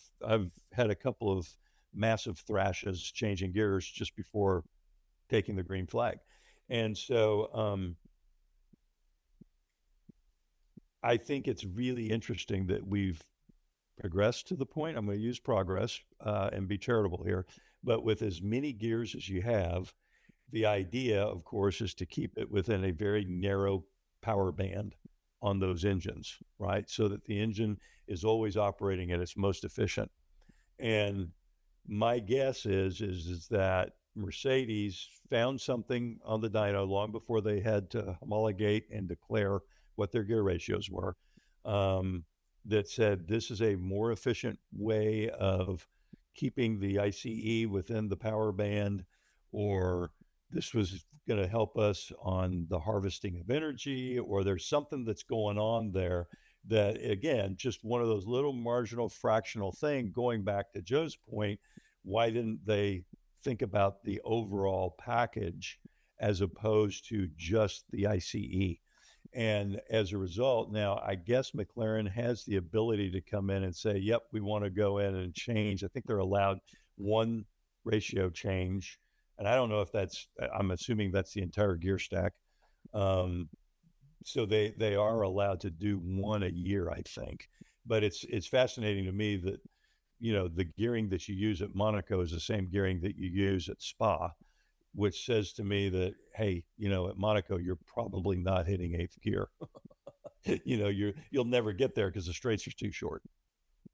had a couple of massive thrashes changing gears just before taking the green flag. And so I think it's really interesting that we've progress to the point. I'm going to use progress and be charitable here, but with as many gears as you have, the idea, of course, is to keep it within a very narrow power band on those engines, right? So that the engine is always operating at its most efficient. And my guess is that Mercedes found something on the dyno long before they had to homologate and declare what their gear ratios were. That said, this is a more efficient way of keeping the ICE within the power band, or this was going to help us on the harvesting of energy, or there's something that's going on there that, again, just one of those little marginal fractional thing. Going back to Joe's point, why didn't they think about the overall package as opposed to just the ICE? And as a result, now I guess McLaren has the ability to come in and say, yep, we want to go in and change. I think they're allowed one ratio change. And I don't know if I'm assuming that's the entire gear stack. So they are allowed to do one a year, I think. But it's fascinating to me that, the gearing that you use at Monaco is the same gearing that you use at Spa, which says to me that, hey, at Monaco, you're probably not hitting 8th gear. You'll never get there because the straights are too short.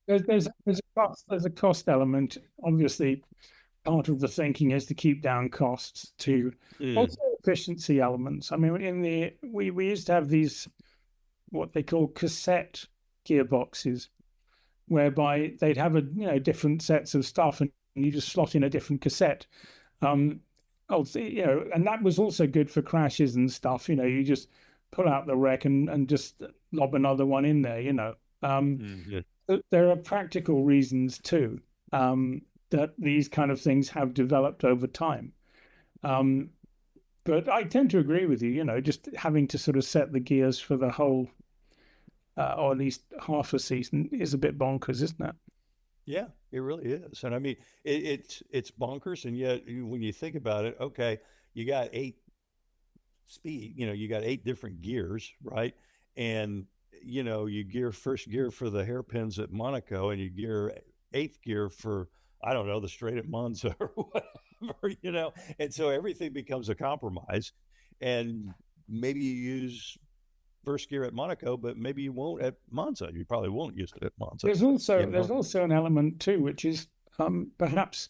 There's a cost element. Obviously, part of the thinking is to keep down costs, to also efficiency elements. I mean, we used to have these, what they call cassette gearboxes, whereby they'd have different sets of stuff, and you just slot in a different cassette. And that was also good for crashes and stuff. You just pull out the wreck and just lob another one in there. There are practical reasons too, that these kind of things have developed over time. But I tend to agree with you. Just having to sort of set the gears for the whole, or at least half a season, is a bit bonkers, isn't it? Yeah, it really is. And I mean, it's bonkers. And yet, when you think about it, okay, you got 8 speed, you got 8 different gears, right? And, you gear first gear for the hairpins at Monaco, and you gear 8th gear for, I don't know, the straight at Monza or whatever, And so everything becomes a compromise. And maybe you use first gear at Monaco, but maybe you won't at Monza. You probably won't use it at Monza. There's also an element too, which is perhaps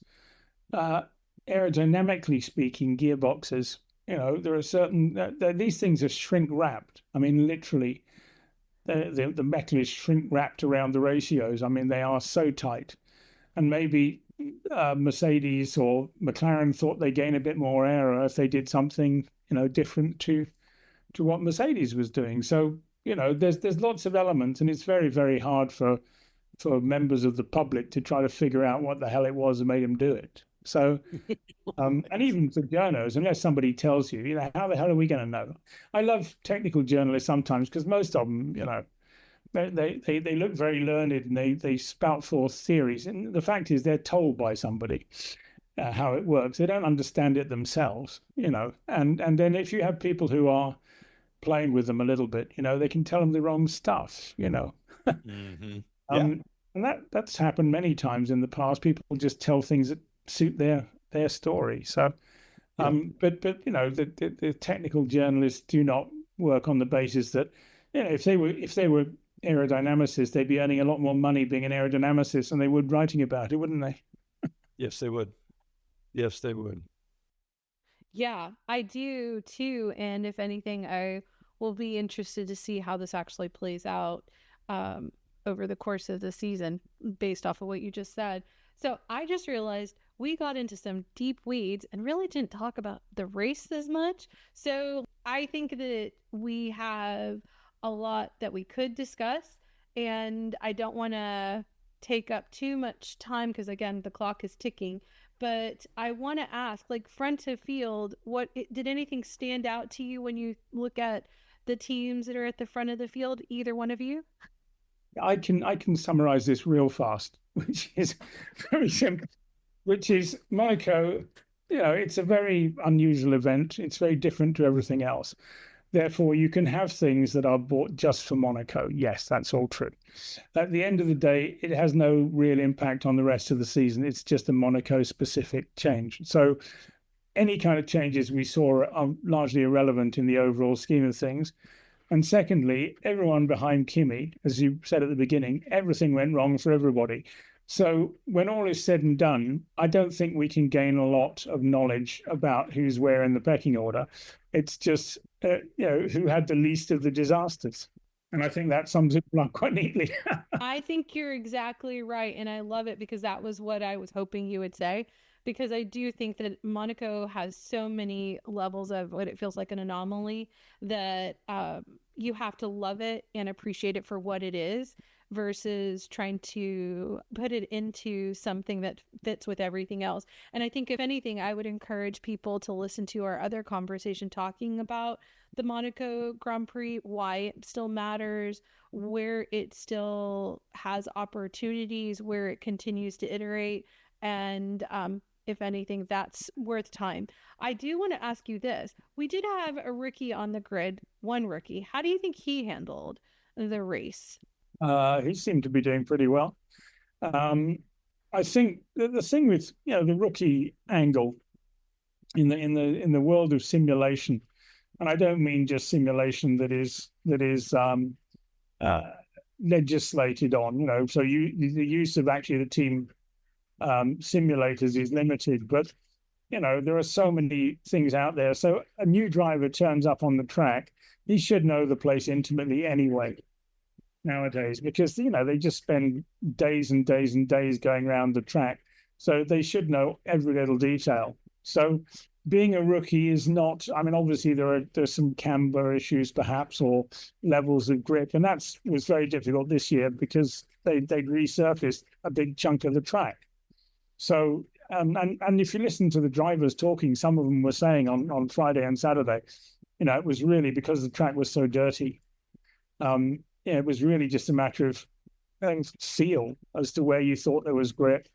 aerodynamically speaking, gearboxes. There are certain these things are shrink wrapped. I mean, literally, the metal is shrink wrapped around the ratios. I mean, they are so tight, and maybe Mercedes or McLaren thought they gain a bit more aero if they did something different to what Mercedes was doing. So, there's lots of elements, and it's very, very hard for members of the public to try to figure out what the hell it was that made them do it. So, and even for journos, unless somebody tells you, how the hell are we going to know? I love technical journalists sometimes because most of them, they look very learned and they spout forth theories. And the fact is they're told by somebody how it works. They don't understand it themselves, and then if you have people who are playing with them a little bit, they can tell them the wrong stuff, Mm-hmm. Yeah. And that's happened many times in the past. People just tell things that suit their story. So, but the technical journalists do not work on the basis that, if they were aerodynamicists, they'd be earning a lot more money being an aerodynamicist than they would writing about it, wouldn't they? Yes, they would. Yes, they would. Yeah, I do too. And if anything, I will be interested to see how this actually plays out. over the course of the season based off of what you just said. So I just realized we got into some deep weeds and really didn't talk about the race as much. So I think that we have a lot that we could discuss, and I don't want to take up too much time because, again, the clock is ticking. But I want to ask, like, front of field, did anything stand out to you when you look at the teams that are at the front of the field, either one of you? I can summarize this real fast, which is very simple, which is Monaco. It's a very unusual event. It's very different to everything else. Therefore, you can have things that are bought just for Monaco. Yes, that's all true. At the end of the day, it has no real impact on the rest of the season. It's just a Monaco-specific change. So any kind of changes we saw are largely irrelevant in the overall scheme of things. And secondly, everyone behind Kimi, as you said at the beginning, everything went wrong for everybody. So when all is said and done, I don't think we can gain a lot of knowledge about who's where in the pecking order. It's just, who had the least of the disasters. And I think that sums it up quite neatly. I think you're exactly right. And I love it because that was what I was hoping you would say. Because I do think that Monaco has so many levels of what it feels like an anomaly that you have to love it and appreciate it for what it is versus trying to put it into something that fits with everything else. And I think, if anything, I would encourage people to listen to our other conversation talking about the Monaco Grand Prix, why it still matters, where it still has opportunities, where it continues to iterate, and if anything, that's worth time. I do want to ask you this. We did have a rookie on the grid, one rookie. How do you think he handled the race? He seemed to be doing pretty well. I think the thing with the rookie angle in the world of simulation, and I don't mean just simulation that is legislated on. So the use of actually the team simulators is limited, but there are so many things out there. So a new driver turns up on the track, he should know the place intimately anyway nowadays, because they just spend days and days and days going around the track, so they should know every little detail. So being a rookie is not, obviously there's some camber issues perhaps, or levels of grip, and was very difficult this year because they'd resurfaced a big chunk of the track. So and if you listen to the drivers talking, some of them were saying on Friday and Saturday, it was really because the track was so dirty. It was really just a matter of feel as to where you thought there was grip,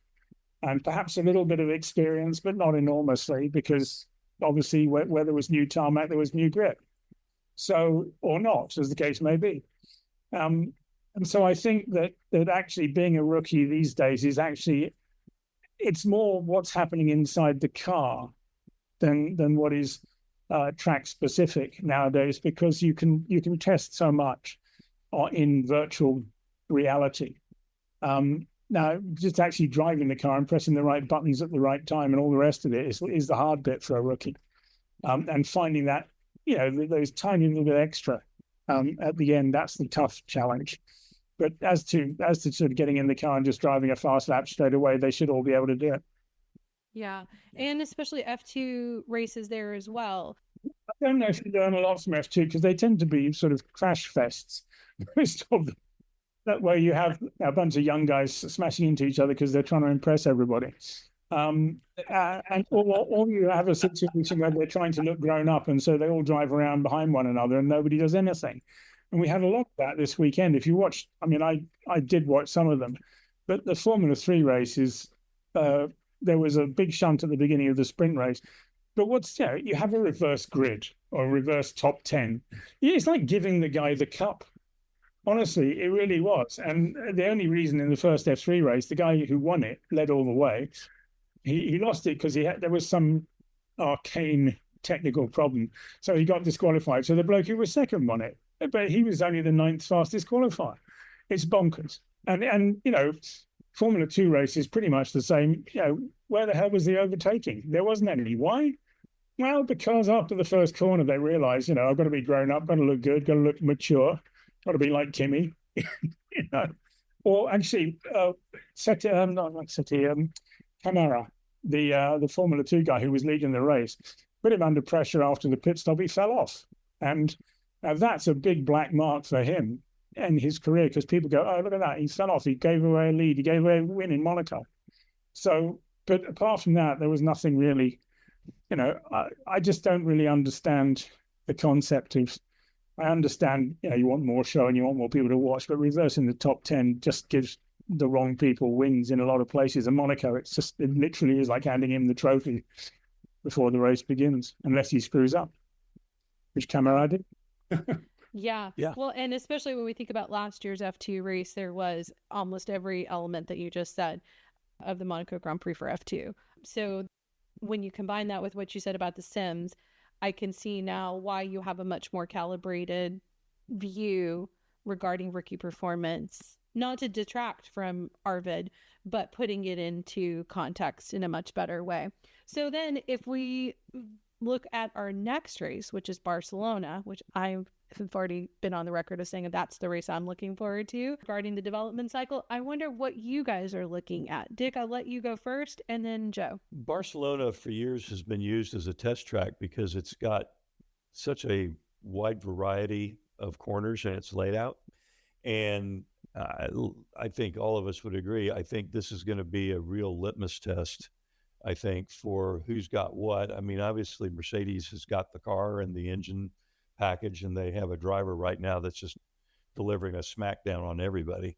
and perhaps a little bit of experience, but not enormously, because obviously where there was new tarmac, there was new grip. So, or not, as the case may be. And so I think that actually being a rookie these days is actually, it's more what's happening inside the car than what is track specific nowadays, because you can test so much in virtual reality. Now, just actually driving the car and pressing the right buttons at the right time and all the rest of it is the hard bit for a rookie. And finding that, those tiny little bit extra at the end, that's the tough challenge. But as to sort of getting in the car and just driving a fast lap straight away, they should all be able to do it. Yeah, and especially F2 races there as well. I don't know if you learn a lot from F2 because they tend to be sort of crash fests. Most of them. That way you have a bunch of young guys smashing into each other because they're trying to impress everybody. Or you have a situation where they're trying to look grown up, and so they all drive around behind one another and nobody does anything. And we had a lot of that this weekend. If you watch, I did watch some of them, but the Formula 3 races, there was a big shunt at the beginning of the sprint race. But you have a reverse grid or a reverse top 10. It's like giving the guy the cup. Honestly, it really was. And the only reason in the first F3 race, the guy who won it led all the way. He lost it because there was some arcane technical problem. So he got disqualified. So the bloke who was second won it. But he was only the 9th fastest qualifier. It's bonkers. And Formula 2 race is pretty much the same. Where the hell was the overtaking? There wasn't any. Why? Well, because after the first corner, they realized, I've got to be grown up, got to look good, got to look mature, got to be like Kimi. Or actually, Camara, the Formula 2 guy who was leading the race, put him under pressure after the pit stop. He fell off. And that's a big black mark for him and his career, because people go, oh, look at that. He fell off. He gave away a lead. He gave away a win in Monaco. So, but apart from that, there was nothing really, I just don't really understand the concept of, I understand, you want more show and you want more people to watch, but reversing the top 10 just gives the wrong people wins in a lot of places. In Monaco, it literally is like handing him the trophy before the race begins, unless he screws up, which Camara did. Yeah. Well, and especially when we think about last year's F2 race, there was almost every element that you just said of the Monaco Grand Prix for F2. So when you combine that with what you said about the sims, I can see now why you have a much more calibrated view regarding rookie performance, not to detract from Arvid, but putting it into context in a much better way. So then if we look at our next race, which is Barcelona, which I've already been on the record of saying that's the race I'm looking forward to regarding the development cycle, I wonder what you guys are looking at. Dick, I'll let you go first, and then Joe. Barcelona for years has been used as a test track because it's got such a wide variety of corners in its layout. And I think all of us would agree. I think this is going to be a real litmus test, I think, for who's got what. I mean, obviously, Mercedes has got the car and the engine package, and they have a driver right now that's just delivering a smackdown on everybody.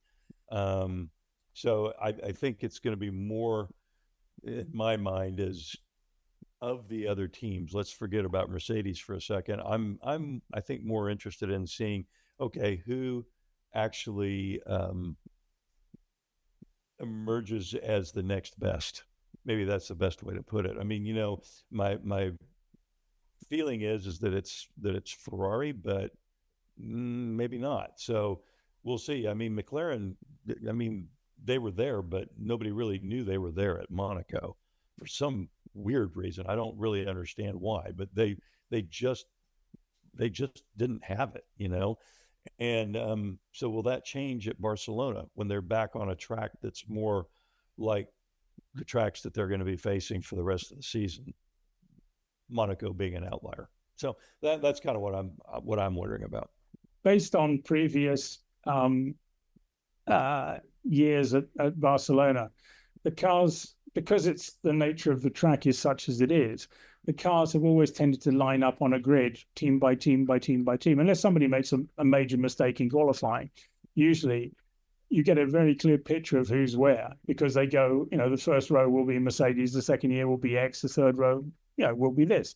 So I think it's going to be more, in my mind, is of the other teams. Let's forget about Mercedes for a second. I think more interested in seeing, okay, who actually emerges as the next best. Maybe that's the best way to put it. I mean, my feeling is that it's Ferrari, but maybe not. So we'll see. I mean, McLaren, they were there, but nobody really knew they were there at Monaco for some weird reason. I don't really understand why, but they just didn't have it, And so will that change at Barcelona when they're back on a track that's more like the tracks that they're going to be facing for the rest of the season, Monaco being an outlier? So that's kind of what I'm wondering about. Based on previous years at Barcelona, the cars, because it's the nature of the track is such as it is, the cars have always tended to line up on a grid, team by team by team by team, unless somebody makes a major mistake in qualifying. Usually you get a very clear picture of who's where, because they go, the first row will be Mercedes, the second year will be X, the third row, will be this.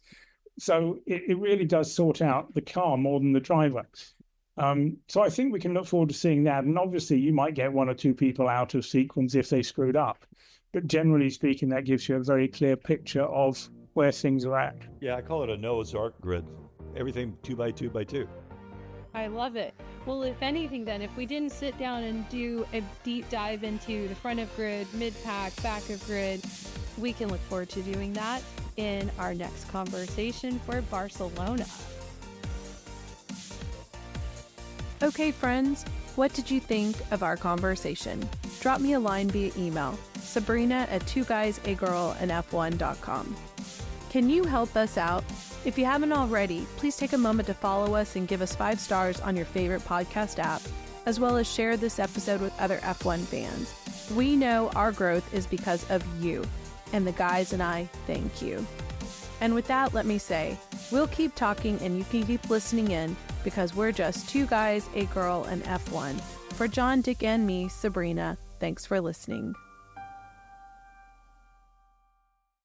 So it really does sort out the car more than the driver. So I think we can look forward to seeing that. And obviously you might get one or two people out of sequence if they screwed up. But generally speaking, that gives you a very clear picture of where things are at. Yeah, I call it a Noah's Ark grid. Everything 2 by 2 by 2. I love it. Well, if anything, then, if we didn't sit down and do a deep dive into the front of grid, mid-pack, back of grid, we can look forward to doing that in our next conversation for Barcelona. Okay, friends, what did you think of our conversation? Drop me a line via email, Sabrina@2guysagirlandf1.com. Can you help us out? If you haven't already, please take a moment to follow us and give us 5 stars on your favorite podcast app, as well as share this episode with other F1 fans. We know our growth is because of you, and the guys and I thank you. And with that, let me say, we'll keep talking and you can keep listening in, because we're just 2 guys, a girl, and F1. For John, Dick, and me, Sabrina, thanks for listening.